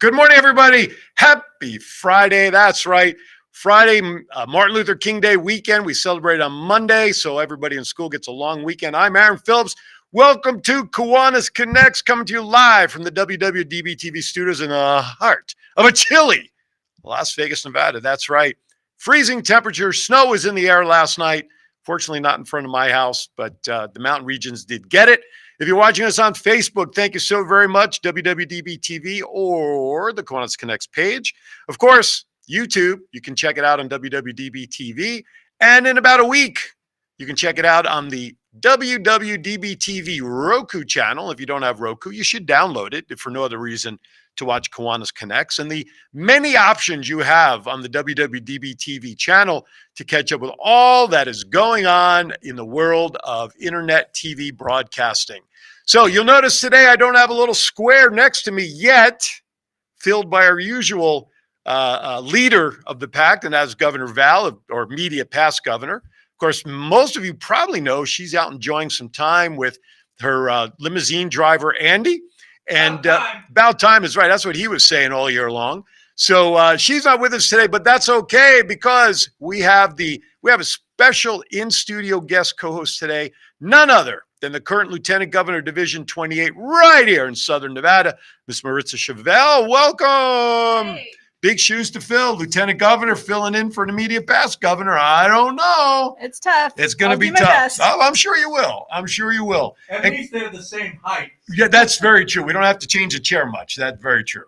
Good morning, everybody. Happy Friday. That's right. Friday, Martin Luther King Day weekend. We celebrate on Monday, so everybody in school gets a long weekend. I'm Aaron Phillips. Welcome to Kiwanis Connects, coming to you live from the WWDBTV studios in the heart of a chilly Las Vegas, Nevada. That's right. Freezing temperature. Snow was in the air last night. Fortunately, not in front of my house, but the mountain regions did get it. If you're watching us on Facebook, thank you so very much, WWDBTV or the Kiwanis Connects page. Of course, YouTube, you can check it out on WWDBTV. And in about a week, you can check it out on the WWDBTV Roku channel. If you don't have Roku, you should download it, if for no other reason, to watch Kiwanis Connects. And the many options you have on the WWDBTV channel to catch up with all that is going on in the world of internet TV broadcasting. So you'll notice today I don't have a little square next to me yet, filled by our usual leader of the pack, and that's Governor Val, or immediate past governor. Of course, most of you probably know she's out enjoying some time with her limousine driver, Andy. And about time is right. That's what he was saying all year long. So she's not with us today, but that's okay, because we have a special in-studio guest co-host today, none other than the current Lieutenant Governor, Division 28, right here in Southern Nevada, Miss Maritza Chevelle. Welcome. Hey. Big shoes to fill. Lieutenant Governor filling in for an immediate past governor. I don't know. It's tough. It's going to be tough. Oh, I'm sure you will. I'm sure you will. At least they're the same height. Yeah, that's very true. We don't have to change the chair much. That's very true.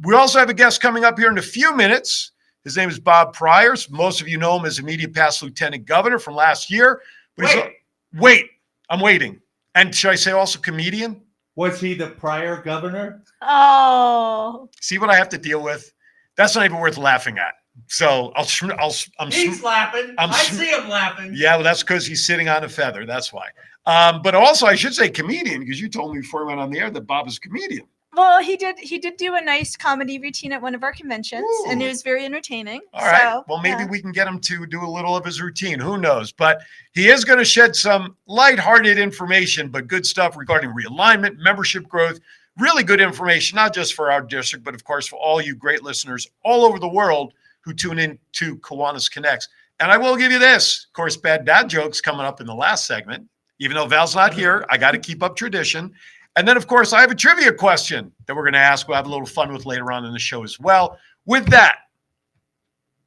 We also have a guest coming up here in a few minutes. His name is Bob Pryor. Most of you know him as immediate past Lieutenant Governor from last year. But wait, I'm waiting. And should I say also comedian? Was he the prior governor? Oh. See what I have to deal with? That's not even worth laughing at. So He's laughing. I see him laughing. Yeah, well, that's because he's sitting on a feather. That's why. But also, I should say comedian, because you told me before we went on the air that Bob is a comedian. Well, he did do a nice comedy routine at one of our conventions. Ooh. And it was very entertaining. All right. So, well, maybe we can get him to do a little of his routine. Who knows? But he is going to shed some lighthearted information, but good stuff regarding realignment, membership growth, really good information, not just for our district, but of course for all you great listeners all over the world who tune in to Kiwanis Connects. And I will give you this. Of course, bad dad jokes coming up in the last segment. Even though Val's not here, I got to keep up tradition. And then, of course, I have a trivia question that we're going to ask. We'll have a little fun with later on in the show as well. With that,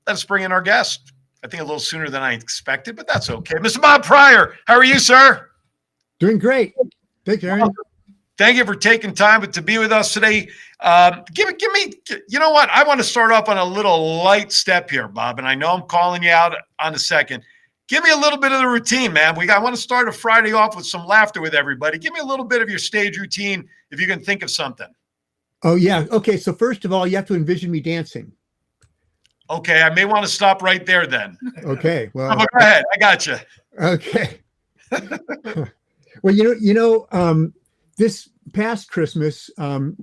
let's bring in our guest. I think a little sooner than I expected, but that's okay. Mr. Bob Pryor, how are you, sir? Doing great. Thank you, Aaron. Thank you for taking time to be with us today. Give me, you know what? I want to start off on a little light step here, Bob, and I know I'm calling you out on a second. Give me a little bit of the routine, man. I want to start a Friday off with some laughter with everybody. Give me a little bit of your stage routine if you can think of something. Oh, yeah. Okay. So first of all, you have to envision me dancing. Okay. I may want to stop right there then. Okay. Well, go ahead. I got you. Okay. Well, this past Christmas,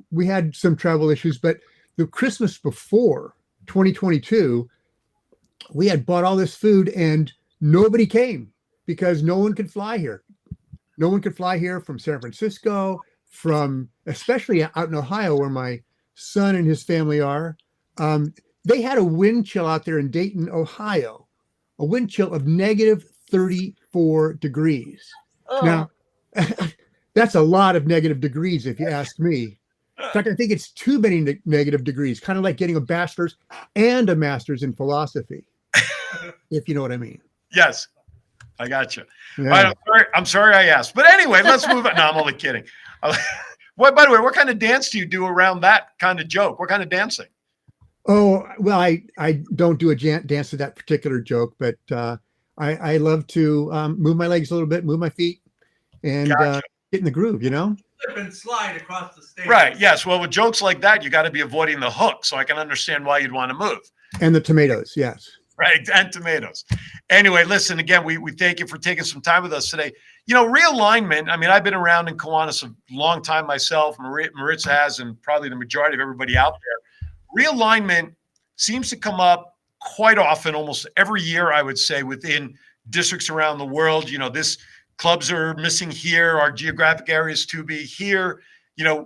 we had some travel issues, but the Christmas before 2022, we had bought all this food and nobody came because no one could fly here. No one could fly here from San Francisco, especially out in Ohio, where my son and his family are. They had a wind chill out there in Dayton, Ohio, a wind chill of negative 34 degrees. oh. Now, that's a lot of negative degrees, if you ask me. In fact, I think it's too many negative degrees, kind of like getting a bachelor's and a master's in philosophy, if you know what I mean. Yes, I got you. Yeah. I'm sorry I asked. But anyway, let's move on. No, I'm only kidding. By the way, what kind of dance do you do around that kind of joke? What kind of dancing? Oh, well, I don't do a dance to that particular joke, but I love to move my legs a little bit, move my feet, and Gotcha. get in the groove, Slip and slide across the stage. Right. Yes. Well, with jokes like that, you got to be avoiding the hook. So I can understand why you'd want to move. And the tomatoes, yes. Right. And tomatoes. Anyway, listen, again, we thank you for taking some time with us today. Realignment. I mean, I've been around in Kiwanis a long time myself. Maritza has, and probably the majority of everybody out there. Realignment seems to come up quite often, almost every year, I would say, within districts around the world. This clubs are missing here, our geographic areas to be here.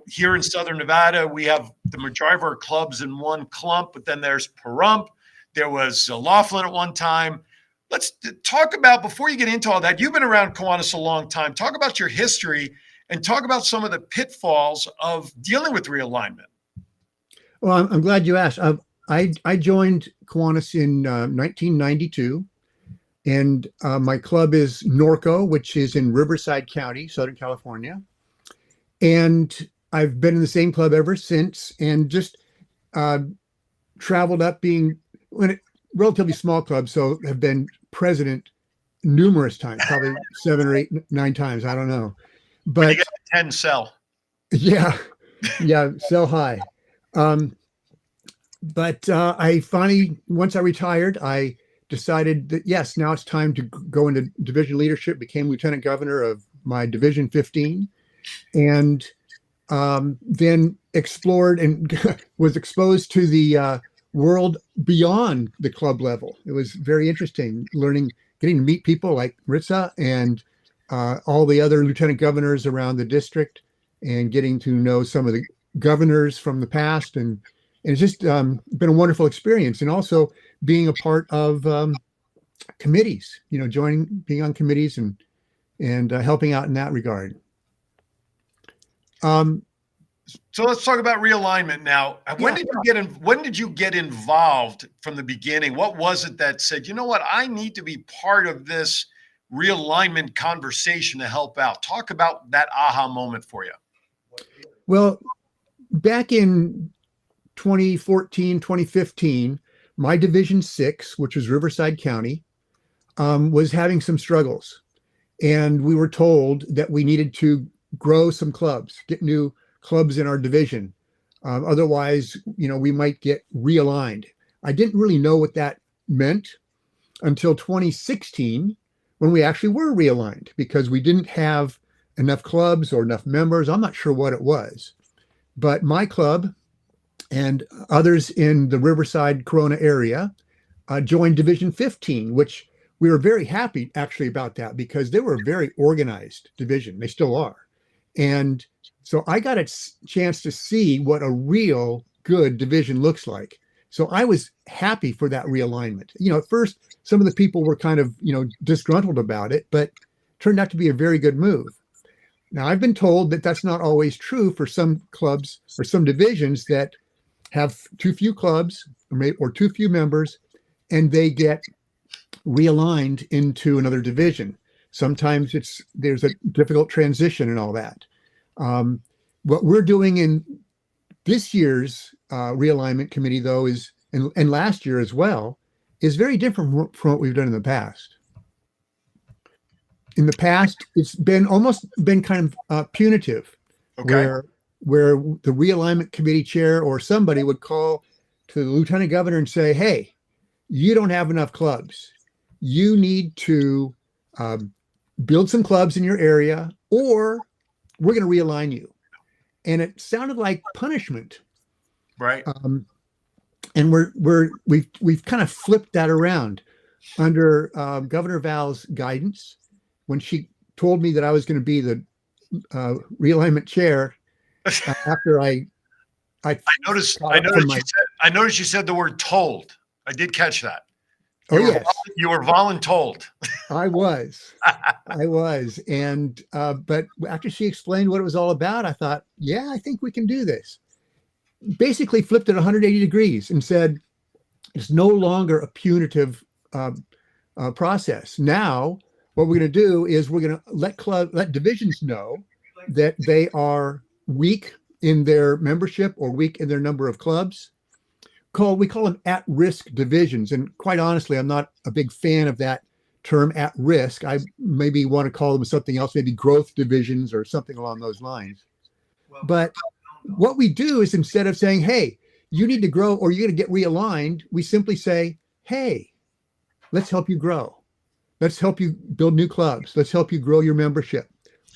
here in Southern Nevada, we have the majority of our clubs in one clump, but then there's Pahrump. There was Laughlin at one time. Let's talk about, before you get into all that, you've been around Kiwanis a long time. Talk about your history and talk about some of the pitfalls of dealing with realignment. Well, I'm glad you asked. I joined Kiwanis in 1992, and my club is Norco, which is in Riverside County, Southern California. And I've been in the same club ever since, and just traveled up being relatively small club, so have been president numerous times, probably 7 or 8, 9 times. I don't know. But when you get 10 sell. Yeah, sell high. But I finally, once I retired, I decided that, yes, now it's time to go into division leadership, became lieutenant governor of my Division 15, and then explored and was exposed to the world beyond the club level. It was very interesting getting to meet people like Ritza and all the other lieutenant governors around the district, and getting to know some of the governors from the past. And it's just been a wonderful experience. And also being a part of committees, being on committees and helping out in that regard. So let's talk about realignment now. When did you get involved from the beginning? What was it that said, you know what, I need to be part of this realignment conversation to help out? Talk about that aha moment for you. Well, back in 2014, 2015, my Division 6, which was Riverside County, was having some struggles. And we were told that we needed to grow some clubs, get new clubs in our division. Otherwise, we might get realigned. I didn't really know what that meant until 2016, when we actually were realigned, because we didn't have enough clubs or enough members. I'm not sure what it was, but my club and others in the Riverside Corona area joined Division 15, which we were very happy actually about that, because they were a very organized division. They still are. And so I got a chance to see what a real good division looks like. So I was happy for that realignment. At first, some of the people were kind of, disgruntled about it, but turned out to be a very good move. Now, I've been told that that's not always true for some clubs or some divisions that have too few clubs or too few members, and they get realigned into another division. Sometimes there's a difficult transition and all that. What we're doing in this year's realignment committee, though, and last year as well, is very different from what we've done in the past. In the past, it's almost been kind of punitive, okay, where the realignment committee chair or somebody would call to the lieutenant governor and say, "Hey, you don't have enough clubs. You need to build some clubs in your area, or we're going to realign you." And it sounded like punishment, right? And we've kind of flipped that around under Governor Val's guidance. When she told me that I was going to be the realignment chair, after I noticed you said the word "told." I did catch that. You were voluntold. I was. And, but after she explained what it was all about, I thought, yeah, I think we can do this. Basically flipped it 180 degrees and said, it's no longer a punitive process. Now, what we're going to do is we're going to let divisions know that they are weak in their membership or weak in their number of clubs. We call them at-risk divisions. And quite honestly, I'm not a big fan of that term, at risk. I maybe want to call them something else, maybe growth divisions or something along those lines. But what we do is, instead of saying, "Hey, you need to grow or you're going to get realigned," we simply say, "Hey, let's help you grow. Let's help you build new clubs. Let's help you grow your membership.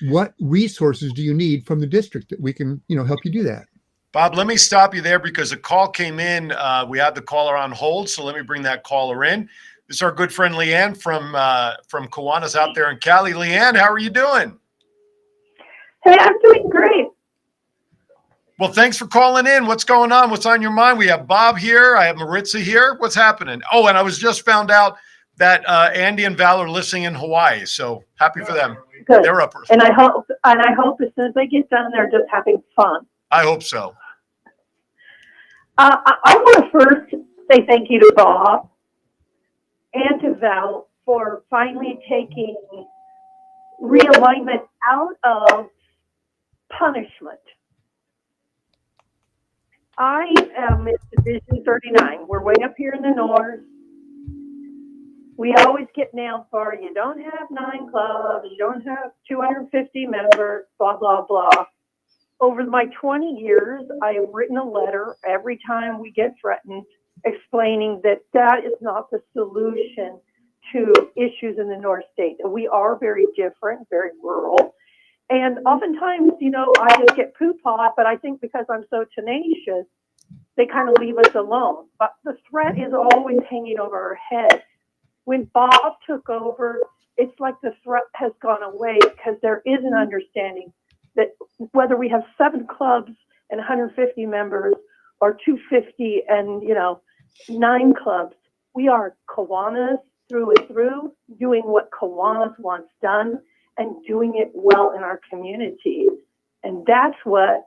What resources do you need from the district that we can, help you do that?" Bob, let me stop you there because a call came in. We had the caller on hold, so let me bring that caller in. This is our good friend Leanne from Kiwanis out there in Cali. Leanne, how are you doing? Hey, I'm doing great. Well, thanks for calling in. What's going on? What's on your mind? We have Bob here. I have Maritza here. What's happening? Oh, and I was just found out that Andy and Val are listening in Hawaii. So happy for them. Good. They're up. And I hope as soon as they get done, they're just having fun. I hope so. I want to first say thank you to Bob and to Val for finally taking realignment out of punishment. I am in Division 39. We're way up here in the north. We always get nailed for you don't have 9 clubs, you don't have 250 members, blah, blah, blah. Over my 20 years, I have written a letter every time we get threatened explaining that that is not the solution to issues in the North State. We are very different, very rural. And oftentimes, I just get poo-pawed, but I think because I'm so tenacious, they kind of leave us alone. But the threat is always hanging over our head. When Bob took over, it's like the threat has gone away because there is an understanding that whether we have 7 clubs and 150 members or 250 and, 9 clubs, we are Kiwanis through and through, doing what Kiwanis wants done and doing it well in our community. And that's what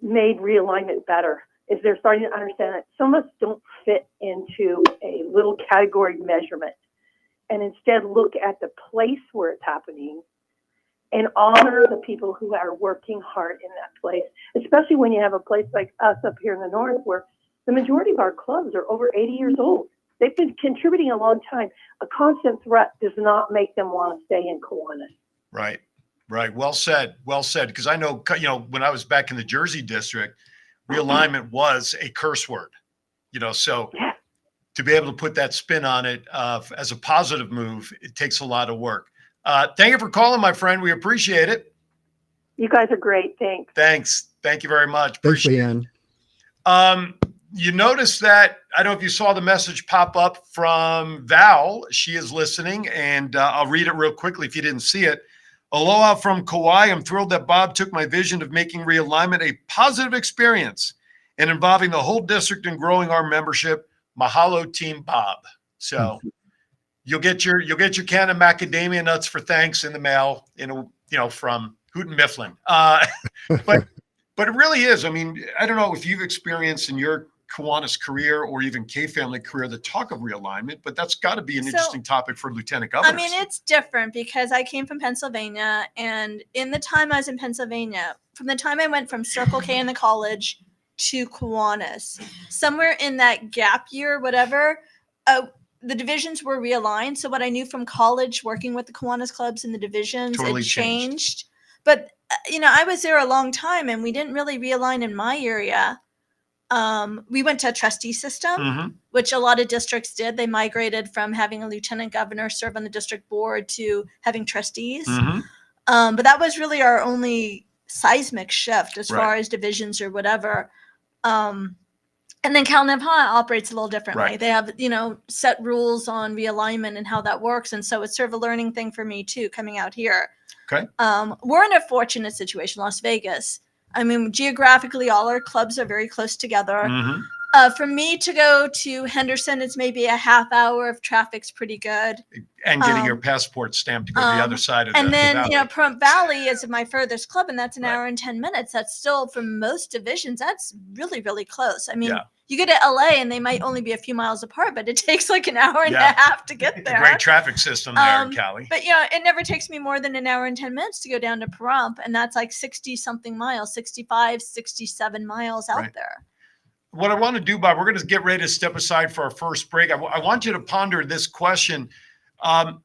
made realignment better, is they're starting to understand that some of us don't fit into a little category measurement, and instead look at the place where it's happening and honor the people who are working hard in that place, especially when you have a place like us up here in the north where the majority of our clubs are over 80 years old. They've been contributing a long time. A constant threat does not make them want to stay in Kiwanis. Right. Well said. Because I know, when I was back in the Jersey district, realignment was a curse word, so Yeah. to be able to put that spin on it as a positive move, it takes a lot of work. Thank you for calling, my friend. We appreciate it. You guys are great. Thanks. Thanks. Thank you very much. Thanks, Appreciate Leanne. You notice that, I don't know if you saw the message pop up from Val. She is listening, and I'll read it real quickly if you didn't see it. Aloha from Kauai. I'm thrilled that Bob took my vision of making realignment a positive experience and involving the whole district and growing our membership. Mahalo, Team Bob. So you'll get your can of macadamia nuts for thanks in the mail, from Houghton Mifflin. But it really is. I mean, I don't know if you've experienced in your Kiwanis career or even K-family career the talk of realignment, but that's got to be an interesting topic for lieutenant governors. I mean, it's different because I came from Pennsylvania, and in the time I was in Pennsylvania, from the time I went from Circle K in the college to Kiwanis, somewhere in that gap year, whatever, the divisions were realigned. So what I knew from college, working with the Kiwanis clubs and the divisions, Totally it changed. But I was there a long time, and we didn't really realign in my area. We went to a trustee system, which a lot of districts did. They migrated from having a lieutenant governor serve on the district board to having trustees. But that was really our only seismic shift as far as divisions or whatever. And then Cal Neb High operates a little differently. Right. They have, set rules on realignment and how that works. And so it's sort of a learning thing for me too, coming out here. Okay. We're in a fortunate situation, Las Vegas. I mean, geographically, all our clubs are very close together. For me to go to Henderson, it's maybe a half hour if traffic's pretty good. And getting your passport stamped to go to the other side of the valley. Pahrump Valley is my furthest club, and that's an hour and 10 minutes. That's still, for most divisions, that's really, really close. I mean, you get to LA, and they might only be a few miles apart, but it takes like an hour and a half to get there. Great traffic system there in Cali. But it never takes me more than an hour and 10 minutes to go down to Pahrump, and that's like 60-something miles, 65, 67 miles out there. What I want to do, Bob, we're going to get ready to step aside for our first break. I want you to ponder this question. I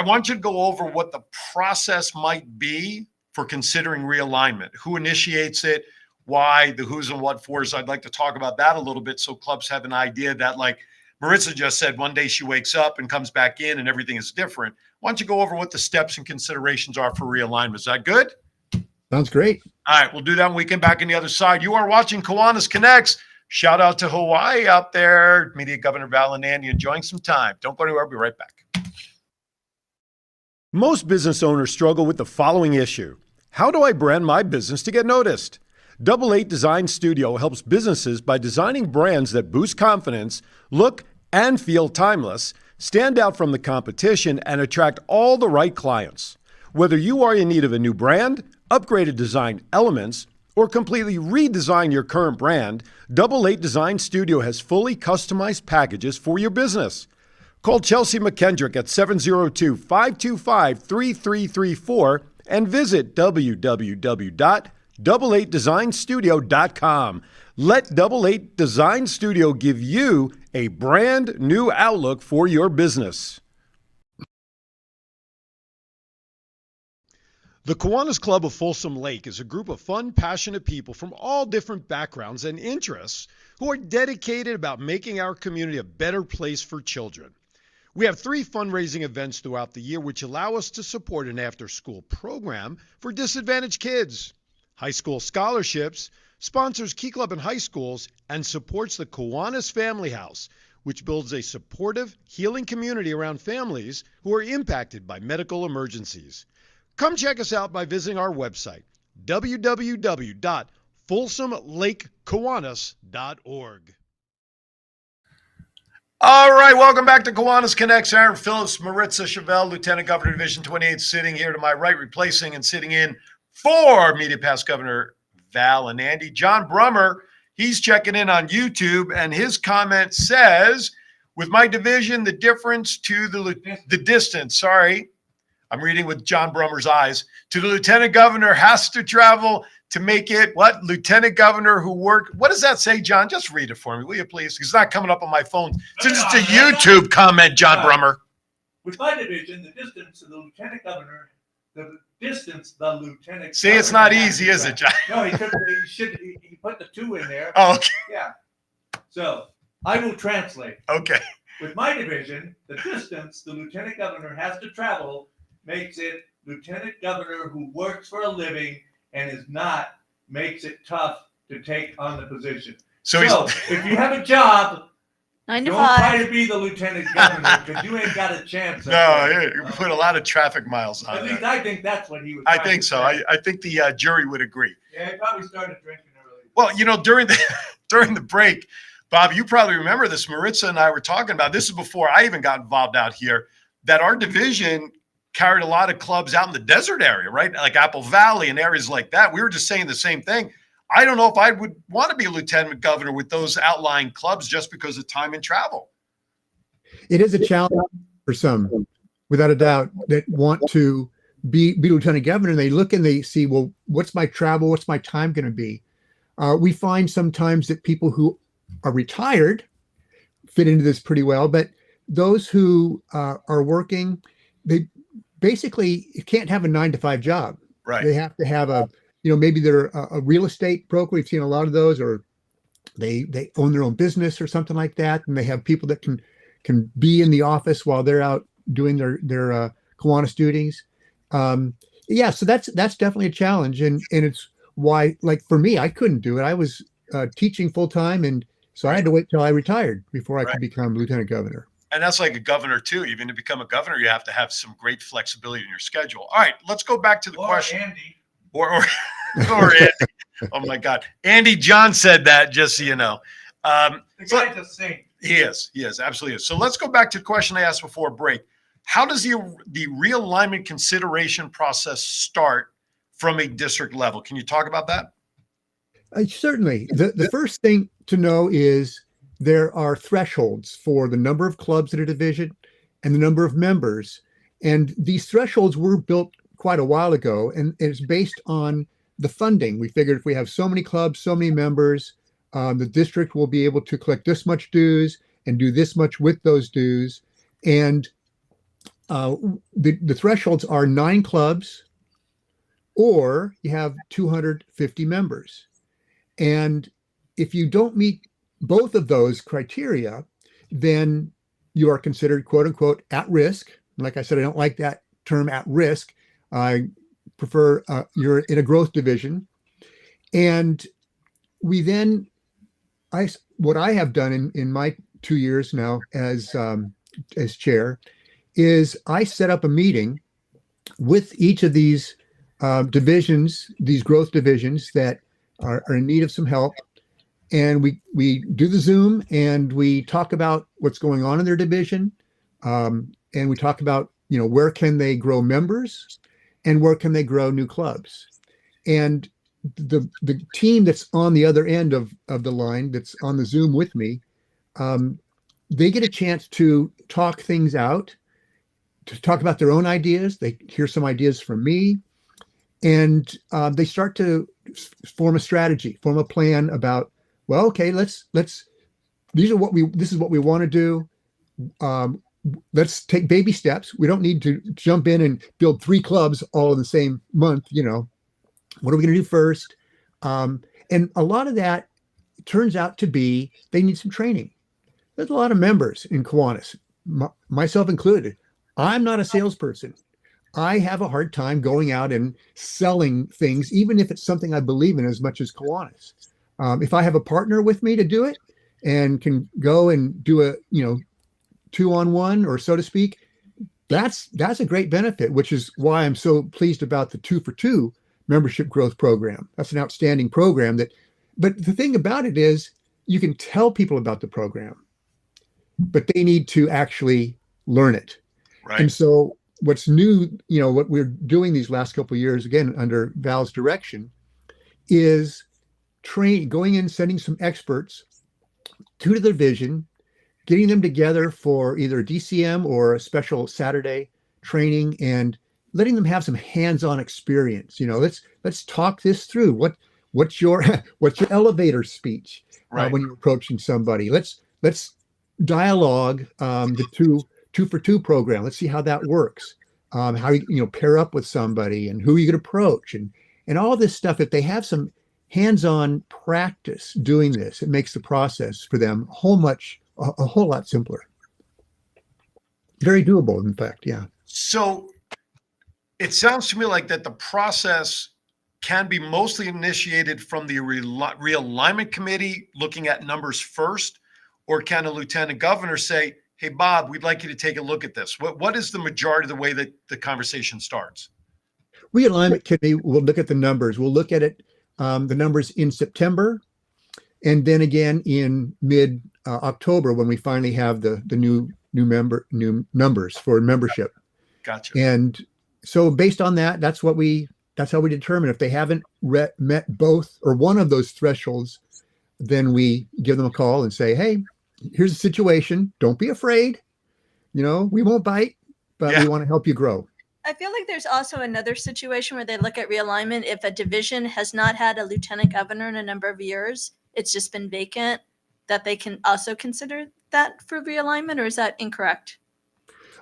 want you to go over what the process might be for considering realignment. Who initiates it? Why? The who's and what fors. I'd like to talk about that a little bit so clubs have an idea that, like Maritza just said, one day she wakes up and comes back in and everything is different. Why don't you go over what the steps and considerations are for realignment? Is that good? Sounds great. All right, we'll do that when we come back on the other side. You are watching Kiwanis Connects. Shout out to Hawaii out there. Media Governor Val and Andy enjoying some time. Don't go anywhere. I'll be right back. Most business owners struggle with the following issue. How do I brand my business to get noticed? Double Eight Design Studio helps businesses by designing brands that boost confidence, look and feel timeless, stand out from the competition, and attract all the right clients. Whether you are in need of a new brand, upgraded design elements, or completely redesign your current brand, Double Eight Design Studio has fully customized packages for your business. Call Chelsea McKendrick at 702-525-3334 and visit www.double8designstudio.com. Let Double Eight Design Studio give you a brand new outlook for your business. The Kiwanis Club of Folsom Lake is a group of fun, passionate people from all different backgrounds and interests who are dedicated about making our community a better place for children. We have 3 fundraising events throughout the year which allow us to support an after-school program for disadvantaged kids, high school scholarships, sponsors Key Club in high schools, and supports the Kiwanis Family House, which builds a supportive, healing community around families who are impacted by medical emergencies. Come check us out by visiting our website, www.folsomlakekiwanis.org. All right, welcome back to Kiwanis Connects. Aaron Phillips, Maritza Chevelle, Lieutenant Governor, Division 28, sitting here to my right, replacing and sitting in for Media Past Governor Val and Andy. John Brummer, he's checking in on YouTube, and his comment says, with my division, the difference to the distance, sorry, I'm reading with John Brummer's eyes, to the Lieutenant Governor has to travel to make it, what? Lieutenant Governor who worked, what does that say, John? Just read it for me, will you please? It's not coming up on my phone. Since it's a YouTube comment, John Brummer. With my division, the distance to the Lieutenant Governor, See, it's not easy, is it, John? No, he put the 2 in there. Oh, okay. Yeah. So I will translate. Okay. With my division, the distance the Lieutenant Governor has to travel makes it Lieutenant Governor who works for a living and is not, makes it tough to take on the position. So if you have a job, 9 to don't 5. try to be the Lieutenant Governor because you ain't got a chance. No, you put a lot of traffic miles on At least that. I think that's what he was. I think so. I think the jury would agree. Yeah, he probably started drinking early. Well, you know, during the break, Bob, you probably remember this. Maritza and I were talking about this is before I even got involved out here. That our division carried a lot of clubs out in the desert area, right? Like Apple Valley and areas like that. We were just saying the same thing. I don't know if I would want to be a lieutenant governor with those outlying clubs just because of time and travel. It is a challenge for some, without a doubt, that want to be lieutenant governor. And they look and they see, well, what's my travel? What's my time going to be? We find sometimes that people who are retired fit into this pretty well, but those who are working, they basically can't have a 9-to-5 job. Right. They have to have maybe they're a real estate broker. We've seen a lot of those, or they own their own business or something like that. And they have people that can be in the office while they're out doing their Kiwanis duties. So that's definitely a challenge. And it's why, like for me, I couldn't do it. I was teaching full time. And so I had to wait till I retired before I could become lieutenant governor. And that's like a governor too. Even to become a governor, you have to have some great flexibility in your schedule. All right, let's go back to the question. Andy. Or Andy. Oh my God. Andy John said that, just so you know. The guy's a saint. He is, absolutely is. So let's go back to the question I asked before break. How does the realignment consideration process start from a district level? Can you talk about that? Certainly. The first thing to know is there are thresholds for the number of clubs in a division and the number of members. And these thresholds were built quite a while ago, and it's based on the funding. We figured if we have so many clubs, so many members, the district will be able to collect this much dues and do this much with those dues. And the thresholds are 9 clubs, or you have 250 members. And if you don't meet both of those criteria, then you are considered, quote unquote, at risk. Like I said, I don't like that term, at risk. I prefer you're in a growth division. And we then, what I have done in my 2 years now as chair is I set up a meeting with each of these divisions, these growth divisions that are in need of some help. And we do the Zoom and we talk about what's going on in their division. And we talk about, where can they grow members and where can they grow new clubs. And the team that's on the other end of the line, that's on the Zoom with me, they get a chance to talk things out, to talk about their own ideas. They hear some ideas from me, and they start to form a strategy, form a plan about, well, okay, this is what we want to do. Let's take baby steps. We don't need to jump in and build 3 clubs all in the same month. What are we going to do first? And a lot of that turns out to be they need some training. There's a lot of members in Kiwanis, myself included. I'm not a salesperson. I have a hard time going out and selling things, even if it's something I believe in as much as Kiwanis. If I have a partner with me to do it and can go and do a 2-on-1, or so to speak, that's a great benefit, which is why I'm so pleased about the 2-for-2 membership growth program. That's an outstanding program. But the thing about it is, you can tell people about the program, but they need to actually learn it. Right. And so what's new, what we're doing these last couple of years, again, under Val's direction, is going in, sending some experts to the division, getting them together for either a DCM or a special Saturday training, and letting them have some hands-on experience. Let's talk this through. What's your elevator speech when you're approaching somebody? Let's dialogue the 2-for-2 program. Let's see how that works. How you pair up with somebody and who you can approach and all this stuff. If they have some hands-on practice doing this, it makes the process for them a whole lot simpler. Very doable, in fact. Yeah. So it sounds to me like that the process can be mostly initiated from the realignment committee looking at numbers first, or can a lieutenant governor say, hey, Bob, we'd like you to take a look at this? What is the majority of the way that the conversation starts? Realignment committee will look at the numbers. We'll look at it, the numbers in September, and then again in mid October, when we finally have the new numbers for membership. Gotcha. And so based on that, that's how we determine if they haven't met both or one of those thresholds. Then we give them a call and say, hey, here's the situation. Don't be afraid. We won't bite, but we want to help you grow. I feel like there's also another situation where they look at realignment. If a division has not had a lieutenant governor in a number of years, it's just been vacant, that they can also consider that for realignment, or is that incorrect?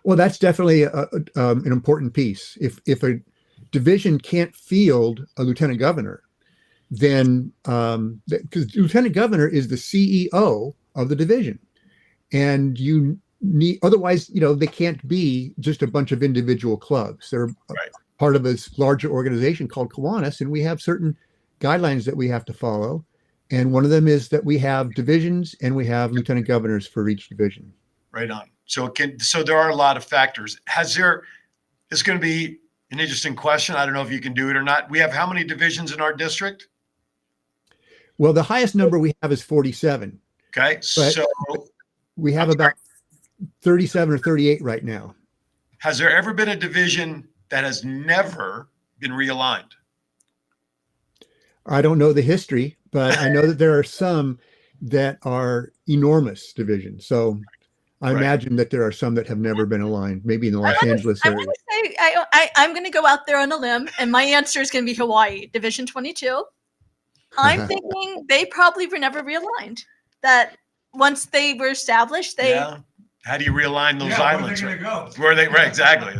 Well, that's definitely an important piece. If a division can't field a lieutenant governor, then because the lieutenant governor is the CEO of the division, and otherwise, they can't be just a bunch of individual clubs. They're part of this larger organization called Kiwanis, and we have certain guidelines that we have to follow. And one of them is that we have divisions and we have lieutenant governors for each division. Right on. So there are a lot of factors. It's going to be an interesting question. I don't know if you can do it or not. We have how many divisions in our district? Well, the highest number we have is 47. Okay. So we have about 37 or 38 right now. Has there ever been a division that has never been realigned? I don't know the history, but I know that there are some that are enormous divisions. So I imagine that there are some that have never been aligned, maybe in the Los Angeles area. I'm going to go out there on a limb, and my answer is going to be Hawaii, Division 22. I'm thinking they probably were never realigned. That once they were established, How do you realign those islands? Where are they going to go? Where they exactly.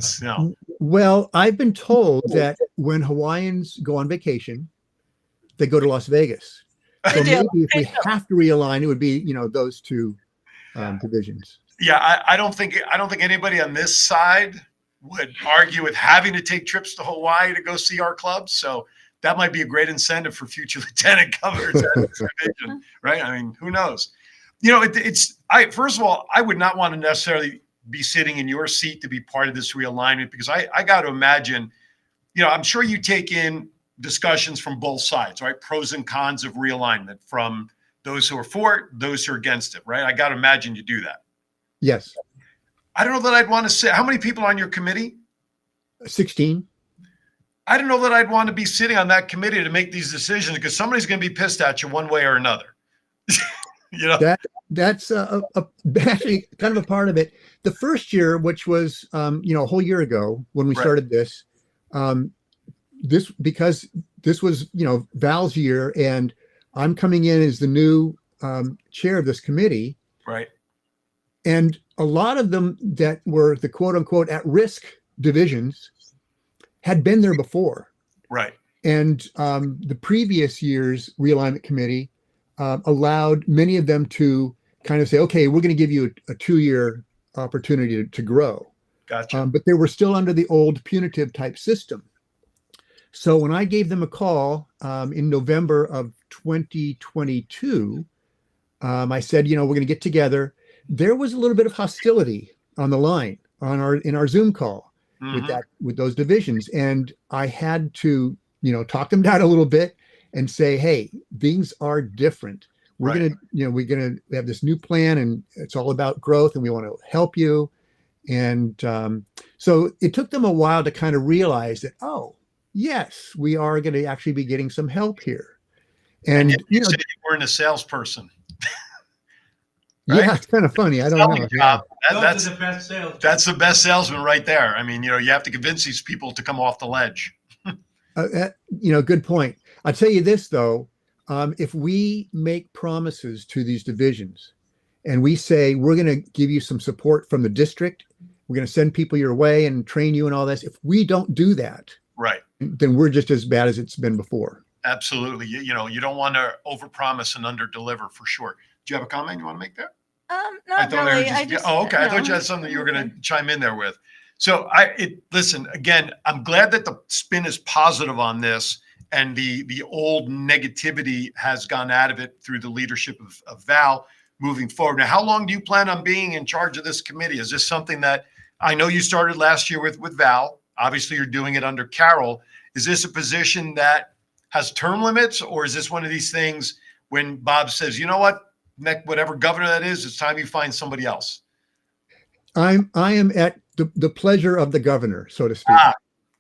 Well, I've been told that when Hawaiians go on vacation, they go to Las Vegas. So maybe if we have to realign, it would be those two divisions. Yeah, I don't think anybody on this side would argue with having to take trips to Hawaii to go see our clubs. So that might be a great incentive for future lieutenant governors at this division, right? I mean, who knows? First of all, I would not want to necessarily be sitting in your seat to be part of this realignment, because I got to imagine, I'm sure you take in discussions from both sides, right? Pros and cons of realignment from those who are for it, those who are against it, right? I got to imagine you do that. Yes. I don't know that I'd want to say, how many people on your committee? 16. I don't know that I'd want to be sitting on that committee to make these decisions because somebody's going to be pissed at you one way or another. That's actually kind of a part of it. The first year, which was a whole year ago when we started this, because this was Val's year, and I'm coming in as the new chair of this committee. Right. And a lot of them that were the quote unquote at risk divisions had been there before. Right. And the previous year's realignment committee allowed many of them to kind of say, okay, we're going to give you a 2-year opportunity to grow. Gotcha. But they were still under the old punitive type system. So when I gave them a call in November of 2022, I said, we're going to get together. There was a little bit of hostility on the line in our Zoom call with those divisions. And I had to, talk them down a little bit and say, hey, things are different. We're going to have this new plan, and it's all about growth, and we want to help you. And so it took them a while to kind of realize that, oh, yes, we are going to actually be getting some help here. And you said you weren't a salesperson. Right? Yeah, it's kind of funny. I don't know. That's the best salesman. That's the best salesman right there. I mean, you have to convince these people to come off the ledge. Good point. I'll tell you this, though. If we make promises to these divisions and we say, we're going to give you some support from the district, we're going to send people your way and train you and all this. If we don't do that, right, then we're just as bad as it's been before. Absolutely. You don't want to overpromise and underdeliver for sure. Do you have a comment you want to make there? Not really. I thought you had something you were going to chime in there with. So listen, again, I'm glad that the spin is positive on this, and the old negativity has gone out of it through the leadership of Val moving forward. Now, how long do you plan on being in charge of this committee? Is this something that I know you started last year with Val? Obviously, you're doing it under Carol. Is this a position that has term limits, or is this one of these things when Bob says, you know what, whatever governor that is, it's time you find somebody else? I am at the pleasure of the governor, so to speak.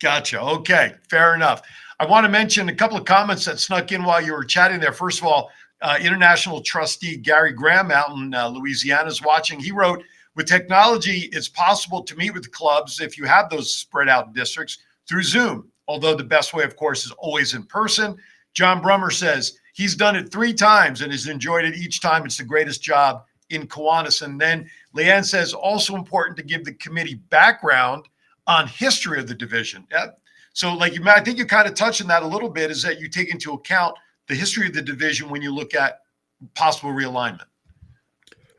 Gotcha. Okay, fair enough. I want to mention a couple of comments that snuck in while you were chatting there. First of all, international trustee Gary Graham out in Louisiana is watching. He wrote, with technology, it's possible to meet with the clubs if you have those spread out districts through Zoom, although the best way, of course, is always in person. John Brummer says he's done it 3 times and has enjoyed it each time. It's the greatest job in Kiwanis. And then Leanne says, also important to give the committee background on history of the division. Yeah. So I think you kind of touched on that a little bit, is that you take into account the history of the division when you look at possible realignment.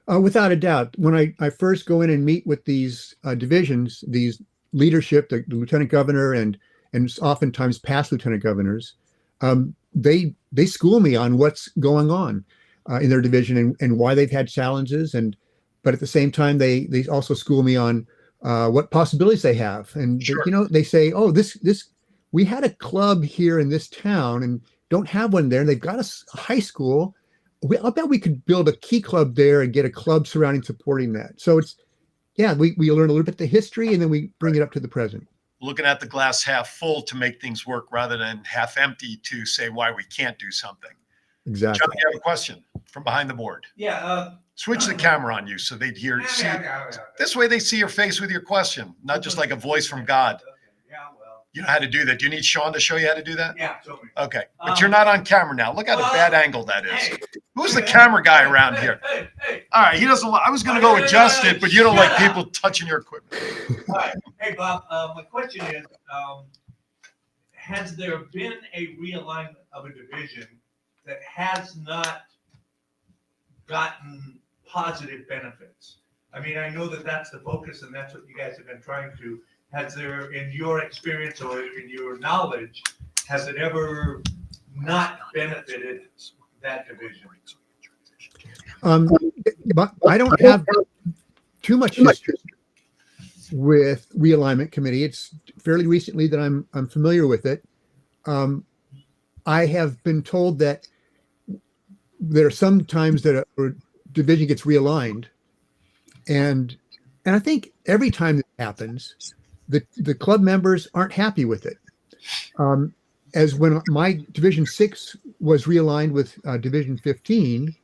Without a doubt. When I first go in and meet with these divisions, these leadership, the lieutenant governor and oftentimes past lieutenant governors, they school me on what's going on in their division and why they've had challenges. But at the same time, they also school me on what possibilities they have. And sure. They say, oh, we had a club here in this town and don't have one there. And they've got a high school. I bet we could build a key club there and get a club surrounding supporting that. So we learn a little bit the history, and then we bring it up to the present. Looking at the glass half full to make things work rather than half empty to say why we can't do something. Exactly. John, you have a question from behind the board. Yeah. Switch the camera on you so they'd hear. This way they see your face with your question, not just like a voice from God. Okay. Yeah, well. You know how to do that. Do you need Sean to show you how to do that? Yeah, show me. Okay. But you're not on camera now. Look at the bad angle that is. Who's the camera guy around here? Hey. All right. He doesn't. I was going to go adjust it, but you don't like people touching your equipment. All right. Hey, Bob, my question is, has there been a realignment of a division that has not gotten positive benefits? I mean, I know that that's the focus and that's what you guys have been trying to. Has there, in your experience or in your knowledge, has it ever not benefited that division? But I don't have too much history with realignment committee. It's fairly recently that I'm familiar with it. I have been told that there are some times that a division gets realigned, and I think every time that happens, the club members aren't happy with it. As when my Division 6 was realigned with Division 15,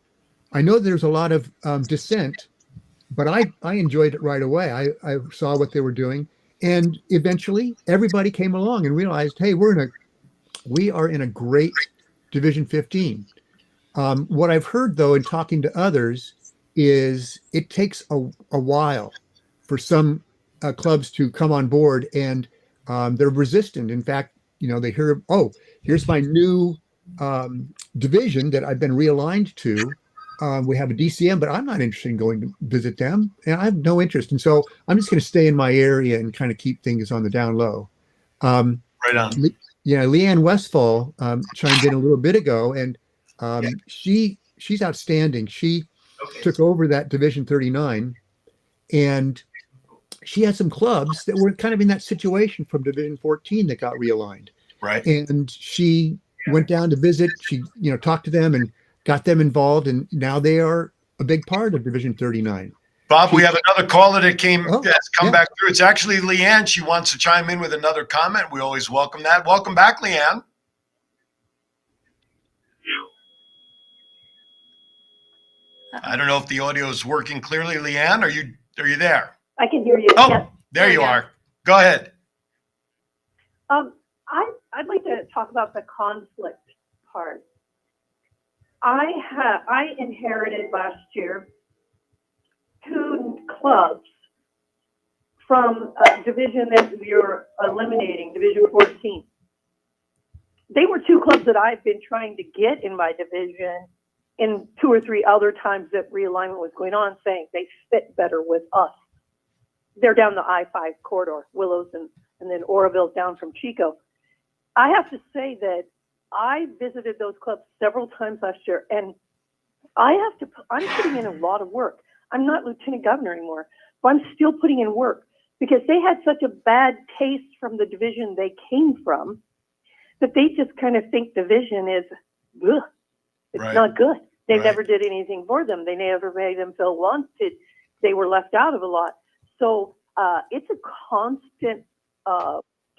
I know there's a lot of dissent, but I enjoyed it right away. I saw what they were doing, and eventually everybody came along and realized, hey, we are in a great Division 15. What I've heard, though, in talking to others, is it takes a while for some clubs to come on board, and they're resistant. In fact, they hear, oh, here's my new division that I've been realigned to. We have a DCM, but I'm not interested in going to visit them, and I have no interest. And so I'm just going to stay in my area and kind of keep things on the down low. Right on. Leanne Westfall chimed in a little bit ago, and she's outstanding. She took over that Division 39, and she had some clubs that were kind of in that situation from Division 14 that got realigned. Right. And she went down to visit. She, talked to them and got them involved, and now they are a big part of Division 39. Bob, we have another caller that has come yeah. back through. It's actually Leanne. She wants to chime in with another comment. We always welcome that. Welcome back, Leanne. I don't know if the audio is working clearly. Leanne, are you there? I can hear you. Oh, Yes. there you are. Go ahead. I'd like to talk about the conflict part. I inherited last year 2 clubs from a division that we were eliminating, Division 14. They were 2 clubs that I've been trying to get in my division in 2 or 3 other times that realignment was going on, saying they fit better with us. They're down the I-5 corridor, Willows and then Oroville's down from Chico. I have to say that I visited those clubs several times last year, and I'm putting in a lot of work. I'm not lieutenant governor anymore, but I'm still putting in work because they had such a bad taste from the division they came from that they just kind of think division is, ugh, it's not good. They never did anything for them. They never made them feel wanted. They were left out of a lot. So it's a constant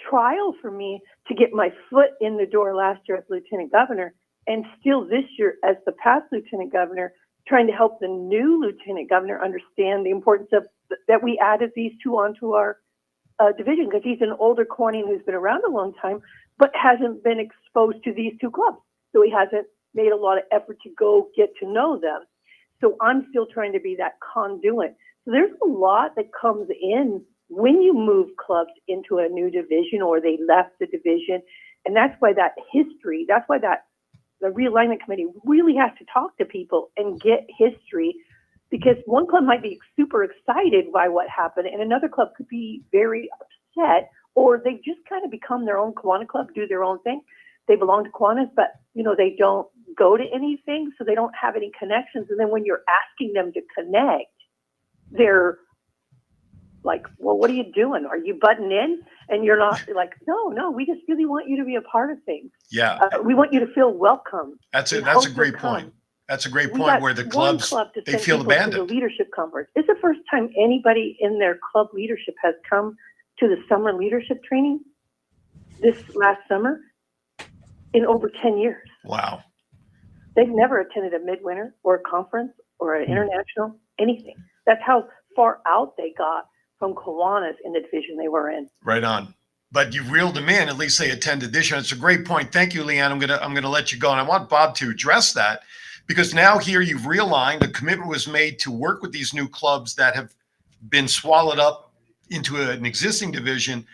trial for me to get my foot in the door last year as lieutenant governor, and still this year as the past lieutenant governor, trying to help the new lieutenant governor understand the importance of that we added these 2 onto our division, because he's an older Kiwanis who's been around a long time, but hasn't been exposed to these 2 clubs. So he hasn't made a lot of effort to go get to know them. So I'm still trying to be that conduit. So there's a lot that comes in when you move clubs into a new division or they left the division. And that's why the realignment committee really has to talk to people and get history, because one club might be super excited by what happened and another club could be very upset, or they just kind of become their own Kiwanis club, do their own thing. They belong to Kiwanis, but they don't go to anything, so they don't have any connections. And then when you're asking them to connect, they're like, well, what are you doing? Are you butting in? And you're not like, no, we just really want you to be a part of things. Yeah. We want you to feel welcome. That's a great point. That's a great point where the clubs, they feel abandoned. To the leadership conference. It's the first time anybody in their club leadership has come to the summer leadership training this last summer in over 10 years. Wow. They've never attended a midwinter or a conference or an international, anything. That's how far out they got from Kiwanis in the division they were in. Right on. But you reeled them in. At least they attended this year. It's a great point. Thank you, Leanne. I'm gonna let you go, and I want Bob to address that, because now here you've realigned. A commitment was made to work with these new clubs that have been swallowed up into an existing division.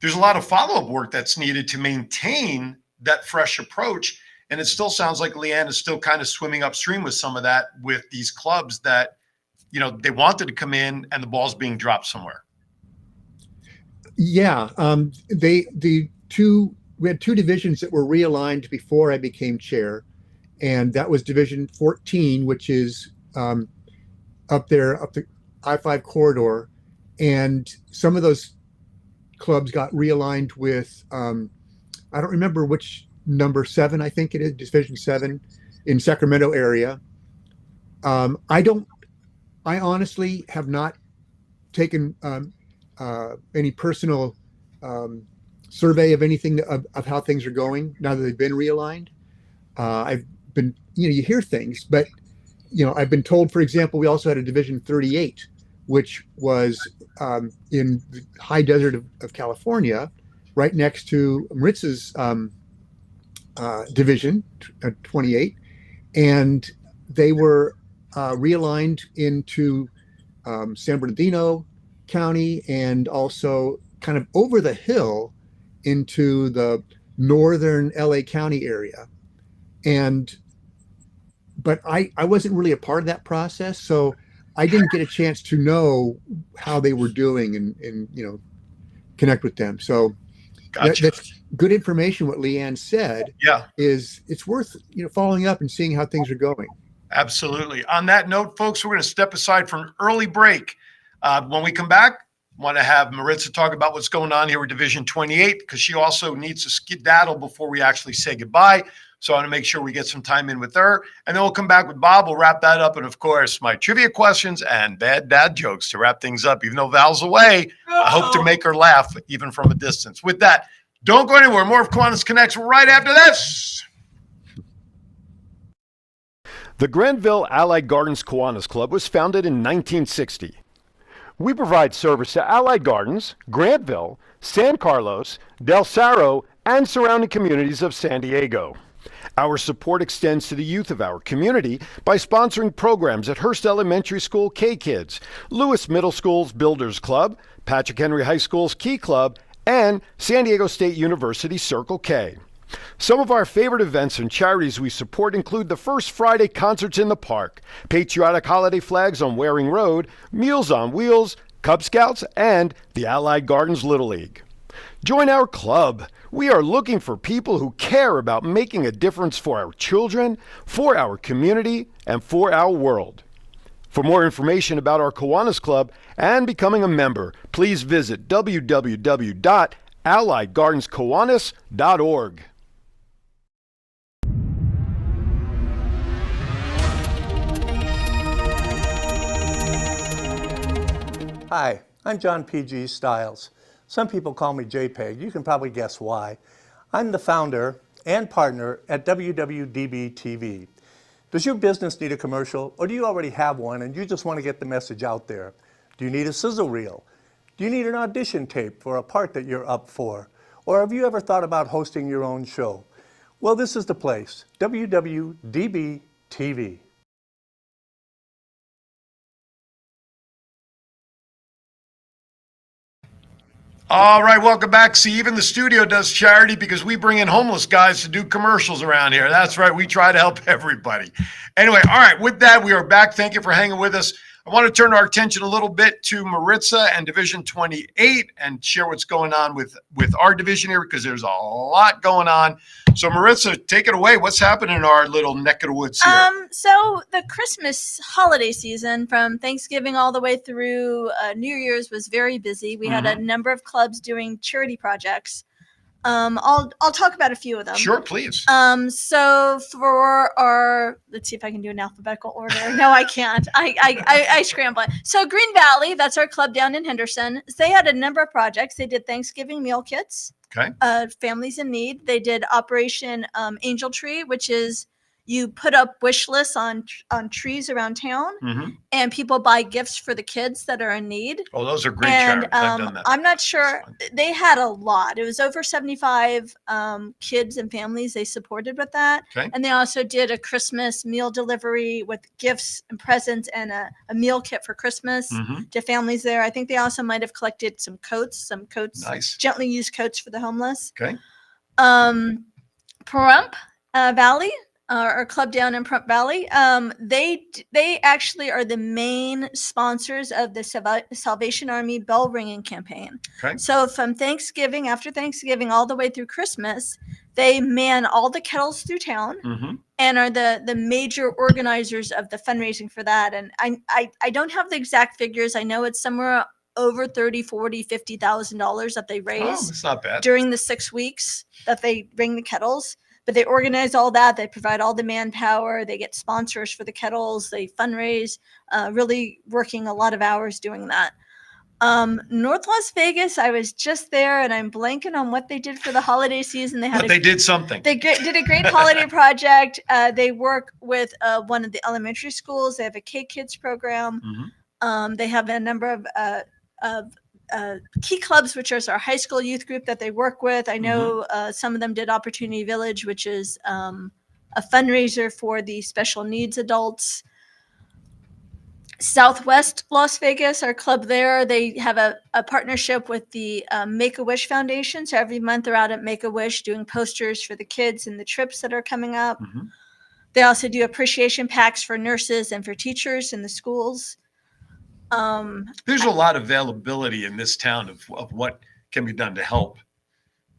There's a lot of follow-up work that's needed to maintain that fresh approach. And it still sounds like Leanne is still kind of swimming upstream with some of that with these clubs that, they wanted to come in and the ball's being dropped somewhere. Yeah. We had 2 divisions that were realigned before I became chair. And that was Division 14, which is up the I-5 corridor. And some of those clubs got realigned with, I don't remember which number 7, I think it is, Division 7 in Sacramento area. I honestly have not taken any personal survey of anything of how things are going now that they've been realigned. I've been, you hear things, but I've been told, for example, we also had a Division 38, which was in the high desert of California, right next to Maritza's Division 28, and they were realigned into San Bernardino County and also kind of over the hill into the northern LA County area. But I wasn't really a part of that process, so I didn't get a chance to know how they were doing and connect with them. So Gotcha. that's good information. What Leanne said, Yeah, is it's worth following up and seeing how things are going. absolutely. On that note, folks, we're going to step aside for an early break. When we come back, want to have Maritza talk about what's going on here with Division 28, because she also needs to skedaddle before we actually say goodbye. So I want to make sure we get some time in with her. And then we'll come back with Bob. We'll wrap that up. And, of course, my trivia questions and bad dad jokes to wrap things up. Even though Val's away, I hope to make her laugh even from a distance. With that, don't go anywhere. More of Kiwanis Connects right after this. The Granville Allied Gardens Kiwanis Club was founded in 1960. We provide service to Allied Gardens, Granville, San Carlos, Del Cerro, and surrounding communities of San Diego. Our support extends to the youth of our community by sponsoring programs at Hearst Elementary School K-Kids, Lewis Middle School's Builders Club, Patrick Henry High School's Key Club, and San Diego State University Circle K. Some of our favorite events and charities we support include the First Friday Concerts in the Park, Patriotic Holiday Flags on Waring Road, Meals on Wheels, Cub Scouts, and the Allied Gardens Little League. Join our club. We are looking for people who care about making a difference for our children, for our community, and for our world. For more information about our Kiwanis Club and becoming a member, please visit www.alliedgardenskiwanis.org. Hi, I'm John P.G. Stiles. Some people call me JPEG. You can probably guess why. I'm the founder and partner at WWDBTV. Does your business need a commercial, or do you already have one and you just want to get the message out there? Do you need a sizzle reel? Do you need an audition tape for a part that you're up for? Or have you ever thought about hosting your own show? Well, this is the place, WWDBTV. All right, welcome back. See, even the studio does charity because we bring in homeless guys to do commercials around here. That's right. We try to help everybody. Anyway, all right, with that, we are back. Thank you for hanging with us. I want to turn our attention a little bit to Maritza and Division 28 and share what's going on with our division here because there's a lot going on. So, Maritza, take it away. What's happening in our little neck of the woods here? So the Christmas holiday season from Thanksgiving all the way through New Year's was very busy. We had a number of clubs doing charity projects. I'll talk about a few of them. Sure, please. So for our, let's see if I can do an alphabetical order. No, I can't. I scramble. So Green Valley, that's our club down in Henderson. They had a number of projects. They did Thanksgiving meal kits. Okay. Families in need. They did Operation Angel Tree, which is you put up wish lists on trees around town, and people buy gifts for the kids that are in need. Oh, those are great And charities. I've done that. I'm not sure. They had a lot. It was over 75 kids and families they supported with that. Okay. And they also did a Christmas meal delivery with gifts and presents and a meal kit for Christmas to families there. I think they also might have collected some coats, Nice. gently used coats for the homeless. Okay. Pahrump Valley, our club down in Pahrump Valley, they actually are the main sponsors of the Salvation Army bell ringing campaign. Okay. So from Thanksgiving, after Thanksgiving, all the way through Christmas, they man all the kettles through town and are the major organizers of the fundraising for that. And I don't have the exact figures. I know it's somewhere over $30,000, $40,000, $50,000 that they Oh, raise that's not bad. during the 6 weeks that they ring the kettles. but they organize all that. They provide all the manpower. They get sponsors for the kettles. They fundraise, really working a lot of hours doing that. North Las Vegas, I was just there, and I'm blanking on what they did for the holiday season. They did something. They did a great holiday project. They work with one of the elementary schools. They have a K-Kids program. They have a number of key clubs, which is our high school youth group that they work with. I know some of them did Opportunity Village, which is a fundraiser for the special needs adults. Southwest Las Vegas, our club there, they have a partnership with the Make-A-Wish Foundation. So every month they're out at Make-A-Wish doing posters for the kids and the trips that are coming up. They also do appreciation packs for nurses and for teachers in the schools. There's a lot of availability in this town of what can be done to help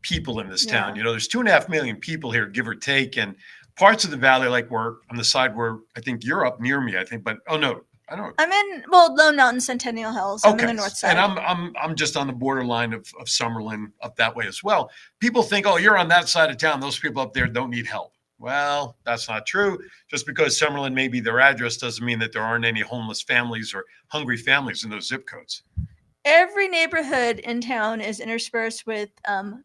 people in this town. You know, there's 2.5 million people here, give or take, and parts of the valley, like we're on the side where I think you're up near me, I think, but oh no, I don't. I'm in Lone Mountain, Centennial Hills. I'm in the north side, and I'm just on the borderline of Summerlin up that way as well. People think, oh, you're on that side of town. Those people up there don't need help. Well, that's not true. Just because Summerlin may be their address doesn't mean that there aren't any homeless families or hungry families in those zip codes. Every neighborhood in town is interspersed with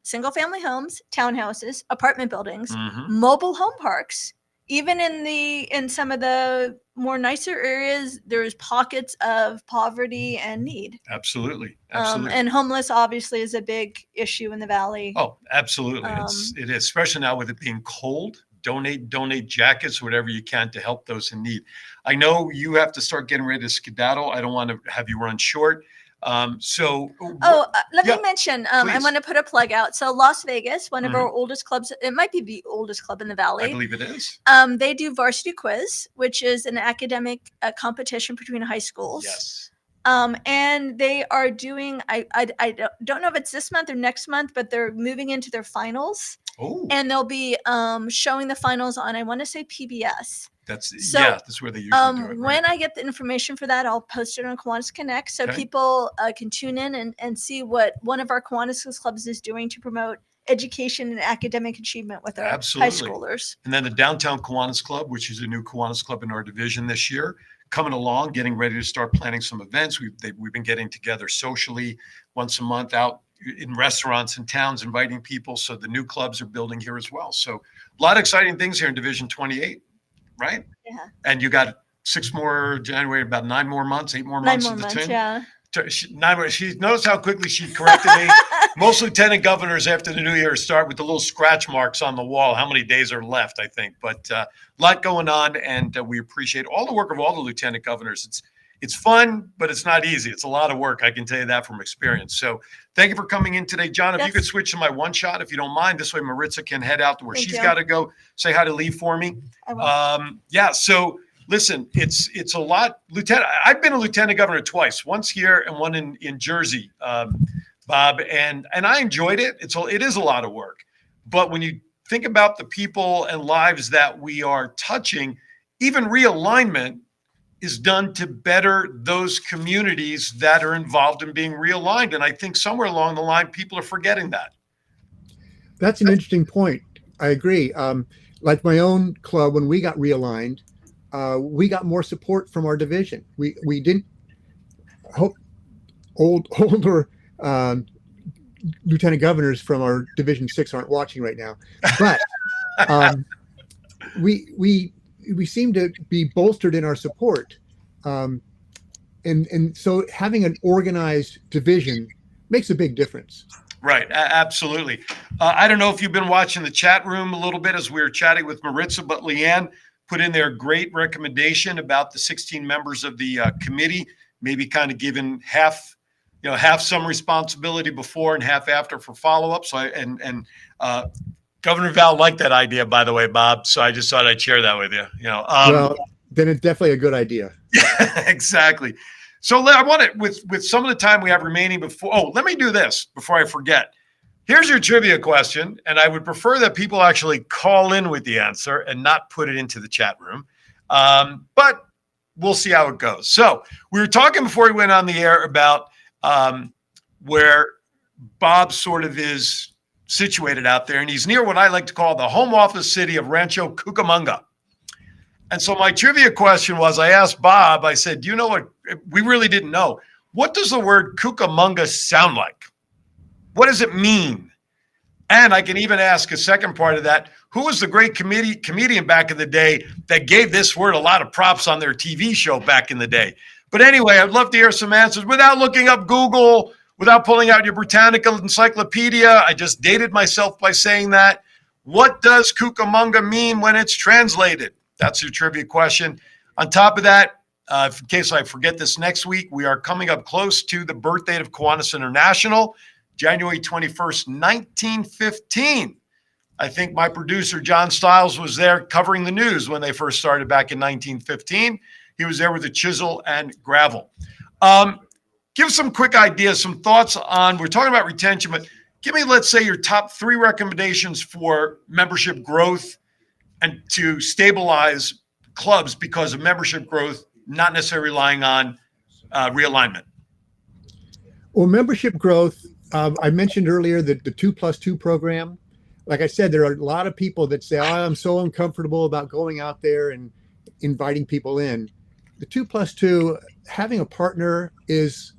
single-family homes, townhouses, apartment buildings, mobile home parks. Even in some of the more nicer areas, there's pockets of poverty and need. Absolutely. And homeless obviously is a big issue in the valley. Oh, absolutely. It is, especially now with it being cold. Donate jackets, whatever you can to help those in need. I know you have to start getting ready to skedaddle. I don't want to have you run short. Let me mention, I want to put a plug out. So Las Vegas, one of our oldest clubs, it might be the oldest club in the valley. I believe it is. They do Varsity Quiz, which is an academic competition between high schools. Yes. And they are doing, I don't know if it's this month or next month, but they're moving into their finals. Oh. And they'll be showing the finals on, I want to say PBS. That's where they usually do it. Right? When I get the information for that, I'll post it on Kiwanis Connects so people can tune in and see what one of our Kiwanis clubs is doing to promote education and academic achievement with our high schoolers. And then the Downtown Kiwanis Club, which is a new Kiwanis club in our division this year, coming along, getting ready to start planning some events. We've been getting together socially once a month out in restaurants and towns, inviting people. So the new clubs are building here as well. So a lot of exciting things here in Division 28, right? Yeah. And you got 6 more January, about 9 more months, 8 more months in the tin. Yeah. She noticed how quickly she corrected me. Most lieutenant governors after the new year start with the little scratch marks on the wall. How many days are left, I think. But a lot going on, and we appreciate all the work of all the lieutenant governors. It's fun, but it's not easy. It's a lot of work. I can tell you that from experience. So thank you for coming in today. John, if you could switch to my one shot, if you don't mind. This way Maritza can head out to where she's got to go. Say hi to Lee for me. I will. So listen, it's a lot. Lieutenant, I've been a lieutenant governor twice, once here and one in Jersey, Bob, and I enjoyed it. It is a lot of work. But when you think about the people and lives that we are touching, even realignment is done to better those communities that are involved in being realigned. And I think somewhere along the line, people are forgetting that. That's an interesting point. I agree. Like my own club, when we got realigned, we got more support from our division. We didn't hope older lieutenant governors from our Division 6 aren't watching right now, but we seem to be bolstered in our support. And so having an organized division makes a big difference. Right. Absolutely. I don't know if you've been watching the chat room a little bit as we were chatting with Maritza, but Leanne put in there a great recommendation about the 16 members of the committee, maybe kind of given half some responsibility before and half after for follow-up. So Governor Val liked that idea, by the way, Bob. So I just thought I'd share that with you. Well, then it's definitely a good idea. Exactly. So I want to, with some of the time we have remaining before. Oh, let me do this before I forget. Here's your trivia question, and I would prefer that people actually call in with the answer and not put it into the chat room. But we'll see how it goes. So we were talking before we went on the air about where Bob sort of is situated out there, and he's near what I like to call the home office city of Rancho Cucamonga. And so my trivia question was, I asked Bob, I said, do you know what? We really didn't know. What does the word Cucamonga sound like? What does it mean? And I can even ask a second part of that. Who was the great comedian back in the day that gave this word a lot of props on their TV show back in the day? But anyway, I'd love to hear some answers without looking up Google, without pulling out your Britannica encyclopedia. I just dated myself by saying that. What does Cucamonga mean when it's translated? That's your trivia question. On top of that, in case I forget this next week, we are coming up close to the birth date of Kiwanis International, January 21st, 1915. I think my producer, John Stiles, was there covering the news when they first started back in 1915. He was there with a chisel and gravel. Give some quick ideas, some thoughts on, we're talking about retention, but give me, let's say, your top 3 recommendations for membership growth and to stabilize clubs because of membership growth, not necessarily relying on realignment. Well, membership growth, I mentioned earlier that the 2+2 program, like I said, there are a lot of people that say, oh, I'm so uncomfortable about going out there and inviting people in. The 2+2, having a partner is